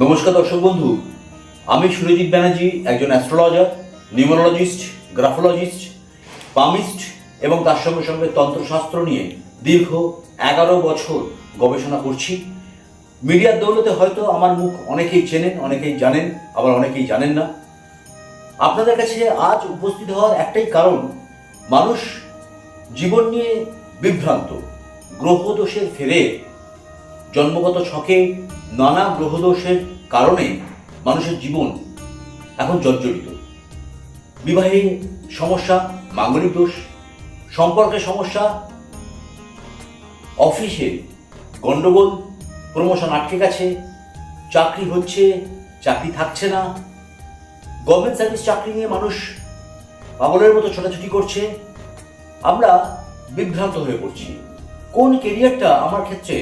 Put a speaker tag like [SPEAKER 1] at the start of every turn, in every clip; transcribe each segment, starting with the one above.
[SPEAKER 1] নমস্কার দর্শক বন্ধু, আমি সুরজিৎ ব্যানার্জি, একজন অ্যাস্ট্রোলজার, নিউমারোলজিস্ট, গ্রাফোলজিস্ট, পামিস্ট এবং তার সঙ্গে সঙ্গে তন্ত্রশাস্ত্র নিয়ে দীর্ঘ 11 বছর গবেষণা করছি। মিডিয়ার দৌলতে হয়তো আমার মুখ অনেকেই চেনেন, অনেকেই জানেন, আবার অনেকেই জানেন না। আপনাদের কাছে আজ উপস্থিত হওয়ার একটাই কারণ, মানুষ জীবন নিয়ে বিভ্রান্ত। গ্রহদোষের ফেরে জন্মগত ছকে নানা গ্রহদোষের কারণে মানুষের জীবন এখন জর্জরিত। বিবাহে সমস্যা, মাঙ্গলিক দোষ, সম্পর্কের সমস্যা, অফিসে গন্ডগোল, প্রমোশন আটকে গেছে, চাকরি হচ্ছে, চাকরি থাকছে না, গভর্নমেন্ট সার্ভিস চাকরি নিয়ে মানুষ পাগলের মতো ছোটাছুটি করছে। আমরা বিভ্রান্ত হয়ে পড়ছি, কোন কেরিয়ারটা আমার ক্ষেত্রে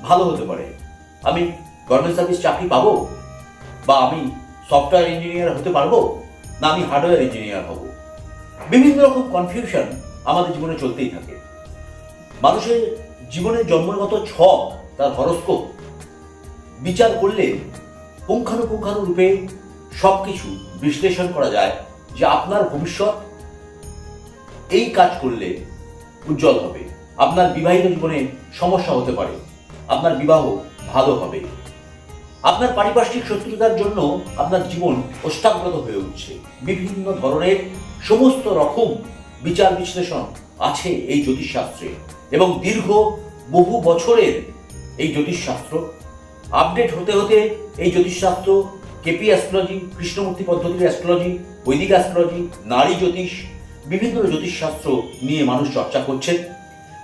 [SPEAKER 1] ভালো হতে পারে। আমি গভর্নমেন্ট সার্ভিস চাকরি পাবো, বা আমি সফটওয়্যার ইঞ্জিনিয়ার হতে পারবো, না আমি হার্ডওয়্যার ইঞ্জিনিয়ার হব। বিভিন্ন রকম কনফিউশন আমাদের জীবনে চলতেই থাকে। মানুষের জীবনের জন্মগত ছক, তার হরস্কোপ বিচার করলে পুঙ্খানুপুঙ্খানুরূপে সব কিছু বিশ্লেষণ করা যায় যে আপনার ভবিষ্যৎ এই কাজ করলে উজ্জ্বল হবে, আপনার বিবাহিত জীবনে সমস্যা হতে পারে, আপনার বিবাহ ভালো হবে, আপনার পারিপার্শ্বিক শত্রুতার জন্য আপনার জীবন ওষ্ঠাগ্রত হয়ে উঠছে। বিভিন্ন ধরনের সমস্ত রকম বিচার বিশ্লেষণ আছে এই জ্যোতিষশাস্ত্রে, এবং দীর্ঘ বহু বছরের এই জ্যোতিষশাস্ত্র আপডেট হতে হতে এই জ্যোতিষশাস্ত্র, কেপি অ্যাস্ট্রোলজি, কৃষ্ণমূর্তি পদ্ধতির অ্যাস্ট্রোলজি, বৈদিক অ্যাস্ট্রোলজি, নারী জ্যোতিষ, বিভিন্ন জ্যোতিষশাস্ত্র নিয়ে মানুষ চর্চা করছেন।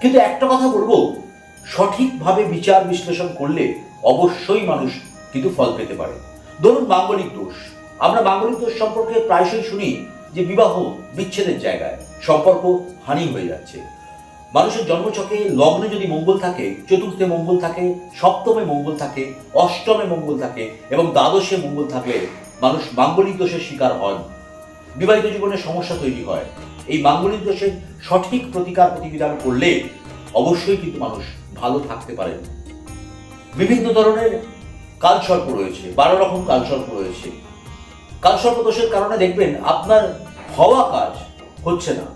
[SPEAKER 1] কিন্তু একটা কথা বলবো, সঠিকভাবে বিচার বিশ্লেষণ করলে অবশ্যই মানুষ কিন্তু ফল পেতে পারে। ধরুন মাঙ্গলিক দোষ, আমরা মাঙ্গলিক দোষ সম্পর্কে প্রায়শই শুনি যে বিবাহ বিচ্ছেদের জায়গায় সম্পর্ক হানি হয়ে যাচ্ছে। মানুষের জন্মছকে লগ্নে যদি মঙ্গল থাকে, চতুর্থে মঙ্গল থাকে, সপ্তমে মঙ্গল থাকে, অষ্টমে মঙ্গল থাকে এবং দ্বাদশে মঙ্গল থাকলে মানুষ মাঙ্গলিক দোষের শিকার হন, বিবাহিত জীবনে সমস্যা তৈরি হয়। এই মাঙ্গলিক দোষের সঠিক প্রতিকার প্রতিবিধান করলে অবশ্যই কিন্তু মানুষ ভালো থাকতে পারেন। বিভিন্ন ধরনের কালসর্প রয়েছে, 12 রকম কালসর্প রয়েছে। কালসর্প দোষের কারণে দেখবেন আপনার হওয়া কাজ হচ্ছে না,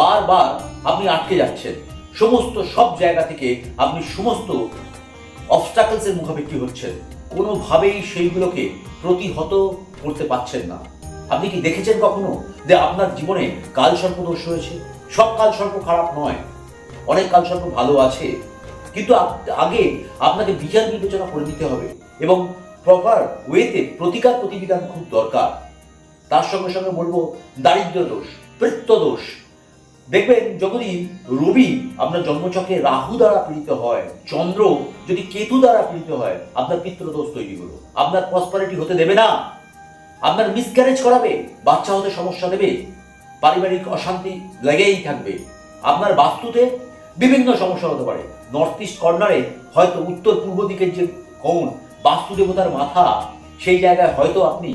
[SPEAKER 1] বারবার আপনি আটকে যাচ্ছেন, সমস্ত সব জায়গা থেকে আপনি সমস্ত অবস্টাকলসের মুখোমুখি হচ্ছেন, কোনোভাবেই সেইগুলোকে প্রতিহত করতে পারছেন না। আপনি কি দেখেছেন কখনো যে আপনার জীবনে কালসর্প দোষ রয়েছে? সব কালসর্প খারাপ নয়, অনেক কালসর্প ভালো আছে, কিন্তু আগে আপনাকে বিচার বিবেচনা করে নিতে হবে এবং প্রপার ওয়েতে প্রতিকার প্রতিবিধান খুব দরকার। তার সঙ্গে সঙ্গে বলবো দারিদ্র দোষ, পিত্ত দোষ। দেখবেন যদি রবি আপনার জন্মছকে রাহু দ্বারা পীড়িত হয়, চন্দ্র যদি কেতু দ্বারা পীড়িত হয়, আপনার পিতৃদোষ তৈরি হলো, আপনার প্রসপারিটি হতে দেবে না, আপনার মিসক্যারেজ করাবে, বাচ্চা হতে সমস্যা দেবে, পারিবারিক অশান্তি লেগেই থাকবে। আপনার বাস্তুতে বিভিন্ন সমস্যা হতে পারে। নর্থ ইস্ট কর্নারে হয়তো উত্তর পূর্ব দিকের যে কোণ, বাস্তু দেবতার মাথা, সেই জায়গায় হয়তো আপনি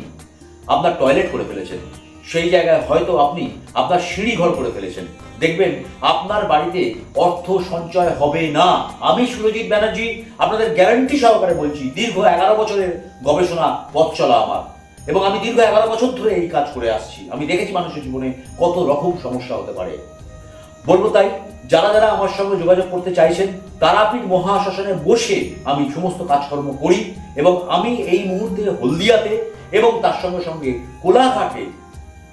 [SPEAKER 1] আপনার টয়লেট করে ফেলেছেন, সেই জায়গায় হয়তো আপনি আপনার সিঁড়ি ঘর করে ফেলেছেন। দেখবেন আপনার বাড়িতে অর্থ সঞ্চয় হবে না। আমি সুরজিৎ ব্যানার্জি আপনাদের গ্যারান্টি সহকারে বলছি, দীর্ঘ 11 বছরের গবেষণা পথ চলা আমার, এবং আমি দীর্ঘ 11 বছর ধরে এই কাজ করে আসছি। আমি দেখেছি মানুষের জীবনে কত রকম সমস্যা হতে পারে। বলবো তাই, যারা যারা আমার সঙ্গে যোগাযোগ করতে চাইছেন, তারাপীঠ মহাশ্মশানে বসে আমি সমস্ত কাজকর্ম করি, এবং আমি এই মুহূর্তে হলদিয়াতে এবং তার সঙ্গে সঙ্গে কোলাঘাটে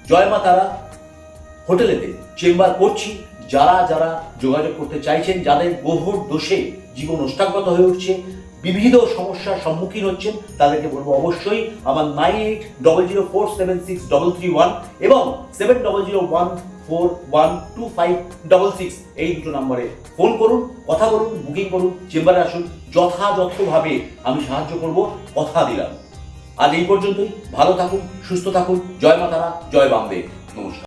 [SPEAKER 1] জয়মা তারা হোটেলেতে চেম্বার করছি। যারা যারা যোগাযোগ করতে চাইছেন, যাদের গ্রহর দোষে জীবন ওষ্ঠাগত হয়ে উঠছে, বিবিধ সমস্যার সম্মুখীন হচ্ছেন, তাদেরকে বলবো অবশ্যই আমার 9800476331 এবং 7001412566 এই দুটো নম্বরে ফোন করুন, কথা বলুন, বুকিং করুন, চেম্বারে আসুন, যথাযথভাবে আমি সাহায্য করব, কথা দিলাম। আজ এই পর্যন্তই। ভালো থাকুন, সুস্থ থাকুন। জয় মা তারা, জয় বামদেব। নমস্কার।